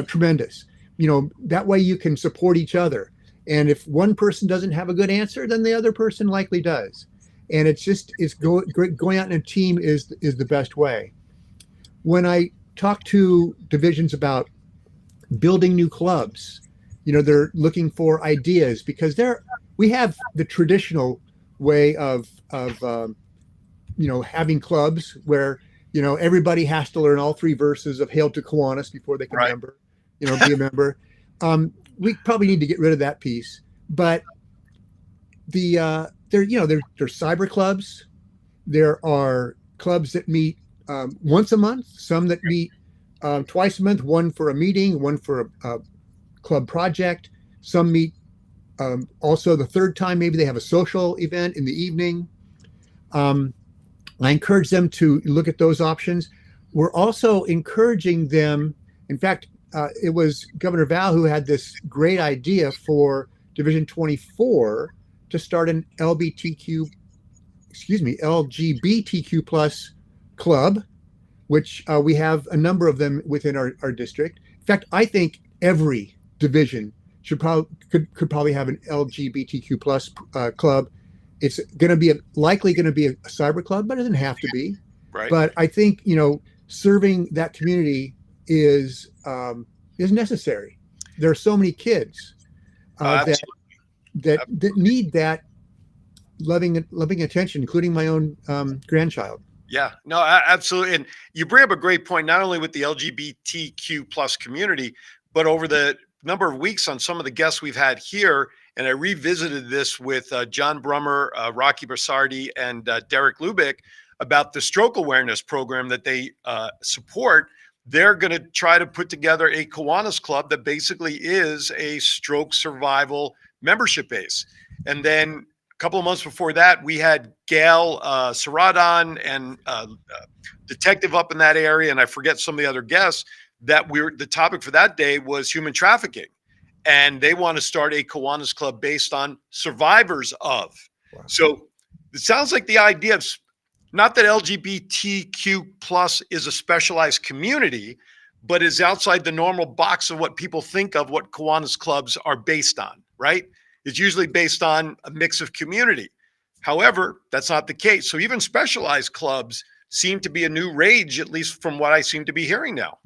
tremendous. You know, that way you can support each other. And if one person doesn't have a good answer, then the other person likely does. And going out in a team is the best way. When I talk to divisions about building new clubs, you know, they're looking for ideas because we have the traditional way of you know, having clubs where, you know, everybody has to learn all 3 verses of Hail to Kiwanis before they can be a member. We probably need to get rid of that piece, but there's cyber clubs. There are clubs that meet once a month, some that meet twice a month, one for a meeting, one for a club project. Some meet also the third time, maybe they have a social event in the evening. I encourage them to look at those options. We're also encouraging them. In fact, it was Governor Val who had this great idea for Division 24 to start an LGBTQ plus club, which we have a number of them within our district. In fact, I think every division could probably have an LGBTQ plus club. It's going to be likely going to be a cyber club, but it doesn't have to be. Right. But I think, you know, serving that community is necessary. There are so many kids that need that loving attention, including my own grandchild. Yeah, no, absolutely. And you bring up a great point, not only with the LGBTQ plus community, but over the number of weeks on some of the guests we've had here. And I revisited this with John Brummer, Rocky Barsardi, and Derek Lubick about the stroke awareness program that they support. They're going to try to put together a Kiwanis club that basically is a stroke survival membership base. And then a couple of months before that, we had Gail Saradon and detective up in that area, and I forget some of the other guests, that the topic for that day was human trafficking. And they want to start a Kiwanis club based on survivors of. Wow. So it sounds like the idea of, not that LGBTQ plus is a specialized community, but is outside the normal box of what people think of what Kiwanis clubs are based on, right? It's usually based on a mix of community. However, that's not the case. So even specialized clubs seem to be a new rage, at least from what I seem to be hearing now.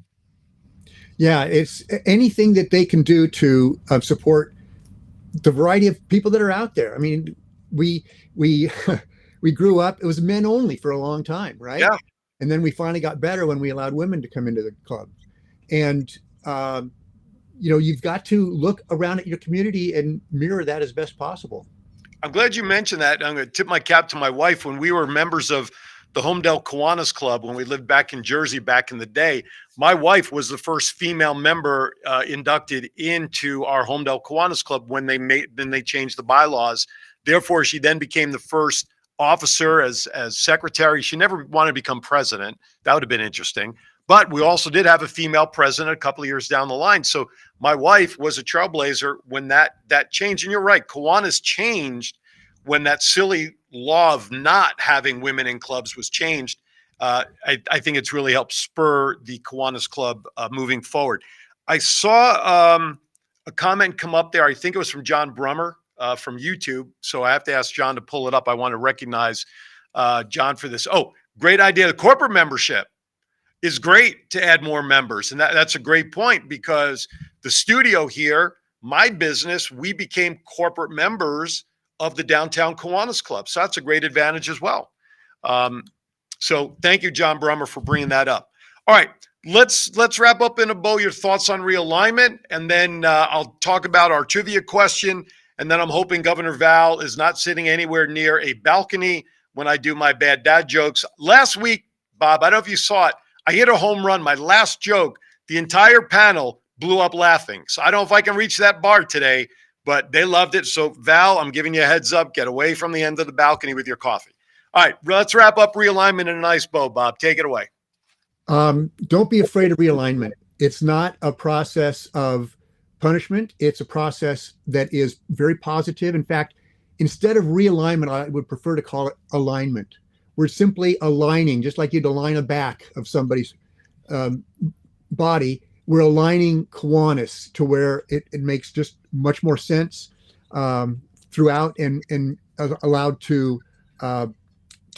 Yeah, it's anything that they can do to support the variety of people that are out there. I mean, we grew up, it was men only for a long time, right? Yeah. And then we finally got better when we allowed women to come into the club. And, you know, you've got to look around at your community and mirror that as best possible. I'm glad you mentioned that. I'm going to tip my cap to my wife. When we were members of the Homedale Kiwanis Club, when we lived back in Jersey back in the day, my wife was the first female member inducted into our Homedale Kiwanis Club when they changed the bylaws. Therefore, she then became the first officer as secretary. She never wanted to become president. That would have been interesting. But we also did have a female president a couple of years down the line. So my wife was a trailblazer when that changed. And you're right, Kiwanis changed when that silly law of not having women in clubs was changed. I think it's really helped spur the Kiwanis Club moving forward. I saw a comment come up there. I think it was from John Brummer from YouTube. So I have to ask John to pull it up. I want to recognize John for this. Oh, great idea. The corporate membership is great to add more members. And that's a great point, because the studio here, my business, we became corporate members of the Downtown Kiwanis Club. So that's a great advantage as well. So thank you, John Brummer, for bringing that up. All right, let's wrap up in a bow your thoughts on realignment, and then I'll talk about our trivia question, and then I'm hoping Governor Val is not sitting anywhere near a balcony when I do my bad dad jokes. Last week, Bob, I don't know if you saw it, I hit a home run. My last joke, the entire panel blew up laughing. So I don't know if I can reach that bar today, but they loved it. So Val, I'm giving you a heads up. Get away from the end of the balcony with your coffee. All right, let's wrap up realignment in a nice bow, Bob. Take it away. Don't be afraid of realignment. It's not a process of punishment. It's a process that is very positive. In fact, instead of realignment, I would prefer to call it alignment. We're simply aligning, just like you'd align a back of somebody's body. We're aligning Kiwanis to where it makes just much more sense throughout and allowed to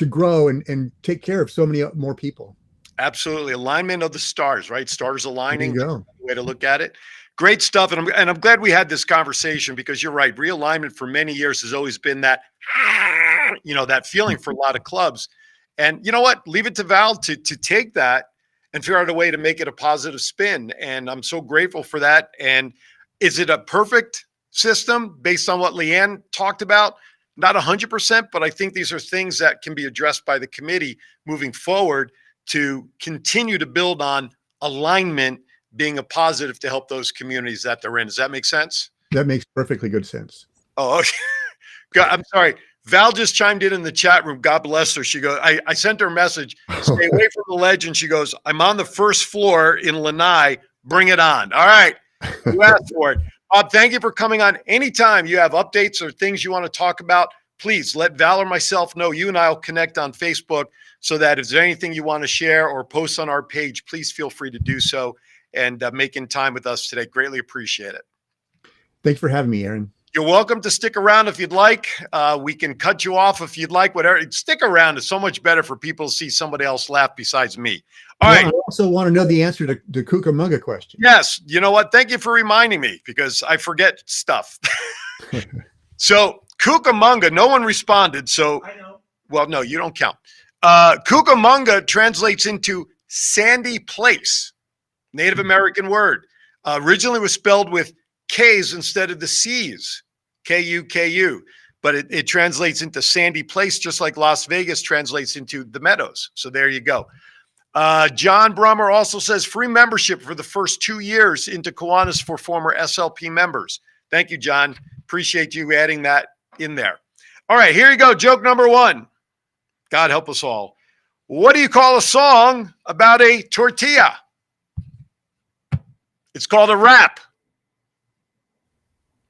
grow and take care of so many more people. Absolutely. Alignment of the stars, right? Stars aligning. There you go. Way to look at it. Great stuff. And I'm glad we had this conversation, because you're right. Realignment for many years has always been that, that feeling for a lot of clubs. And you know what? Leave it to Val to take that and figure out a way to make it a positive spin. And I'm so grateful for that. And is it a perfect system based on what Leanne talked about? Not 100%, but I think these are things that can be addressed by the committee moving forward to continue to build on alignment being a positive to help those communities that they're in. Does that make sense? That makes perfectly good sense. Oh, okay. God, I'm sorry. Val just chimed in the chat room. God bless her. She goes, I sent her a message. Stay away from the ledge. And she goes, I'm on the first floor in Lanai. Bring it on. All right. You asked for it. Bob, thank you for coming on. Anytime you have updates or things you want to talk about, please let Val or myself know. You and I will connect on Facebook, so that if there's anything you want to share or post on our page, please feel free to do so, and making time with us today. Greatly appreciate it. Thanks for having me, Aaron. You're welcome to stick around if you'd like. We can cut you off if you'd like, whatever. Stick around. It's so much better for people to see somebody else laugh besides me. All right. I also want to know the answer to the Cucamonga question. Yes. You know what? Thank you for reminding me, because I forget stuff. So Cucamonga, no one responded. So, I know. well, no, you don't count. Cucamonga translates into sandy place, Native American word. Originally was spelled with K's instead of the C's, K-U-K-U, but it translates into sandy place, just like Las Vegas translates into the meadows. So there you go. John Brummer also says free membership for the first 2 years into Kiwanis for former SLP members. Thank you, John. Appreciate you adding that in there. All right, here you go. Joke number one. God help us all. What do you call a song about a tortilla? It's called a rap.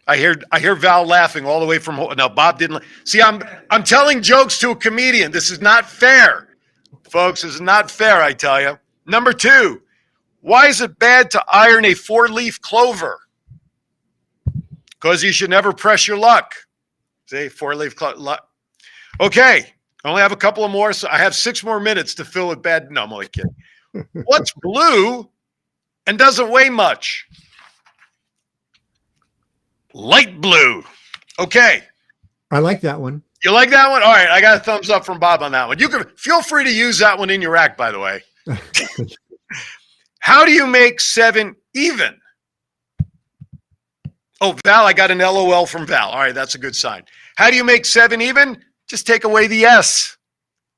I hear Val laughing all the way from home. No, Bob didn't. See, I'm telling jokes to a comedian. This is not fair. Folks, this is not fair, I tell you. Number two, why is it bad to iron a 4-leaf clover? Because you should never press your luck. See, 4-leaf clover. Okay. I only have a couple of more, so I have 6 more minutes to fill with bad. No, I'm only kidding. What's blue and doesn't weigh much? Light blue. Okay. I like that one. You like that one? All right. I got a thumbs up from Bob on that one. You can feel free to use that one in your act, by the way. How do you make 7 even? Oh, Val, I got an LOL from Val. All right. That's a good sign. How do you make 7 even? Just take away the S.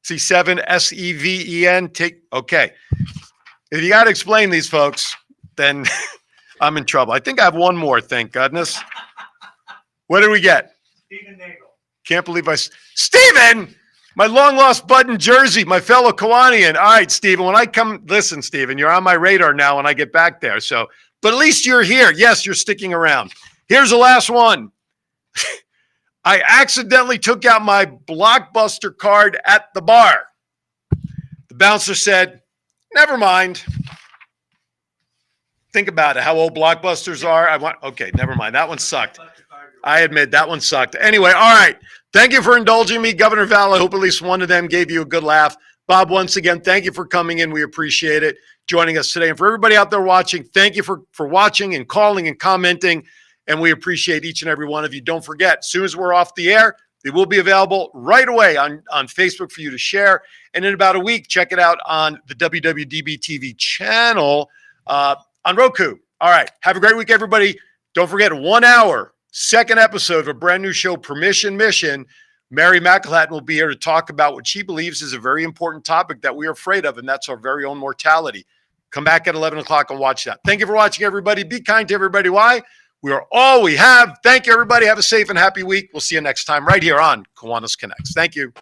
See, 7, S-E-V-E-N. Okay. If you got to explain these, folks, then I'm in trouble. I think I have one more, thank goodness. What did we get? Stephen Nagel. Can't believe Stephen! My long lost bud in Jersey, my fellow Kiwanian. All right, Stephen, when I come, listen, Stephen, you're on my radar now when I get back there. So, but at least you're here. Yes, you're sticking around. Here's the last one. I accidentally took out my Blockbuster card at the bar. The bouncer said, never mind. Think about it, how old Blockbusters are. Okay, never mind. That one sucked. I admit that one sucked. Anyway, all right. Thank you for indulging me, Governor Val. I hope at least one of them gave you a good laugh. Bob, once again, thank you for coming in. We appreciate it, joining us today. And for everybody out there watching, thank you for watching and calling and commenting. And we appreciate each and every one of you. Don't forget, as soon as we're off the air, they will be available right away on Facebook for you to share. And in about a week, check it out on the WWDBTV channel on Roku. All right. Have a great week, everybody. Don't forget, 1 hour, second episode of a brand new show, Permission Mission. Mary McElhatton will be here to talk about what she believes is a very important topic that we are afraid of, and that's our very own mortality. Come back at 11 o'clock and watch that. Thank you for watching, everybody. Be kind to everybody. Why? We are all we have. Thank you, everybody. Have a safe and happy week. We'll see you next time right here on Kiwanis Connects. Thank you.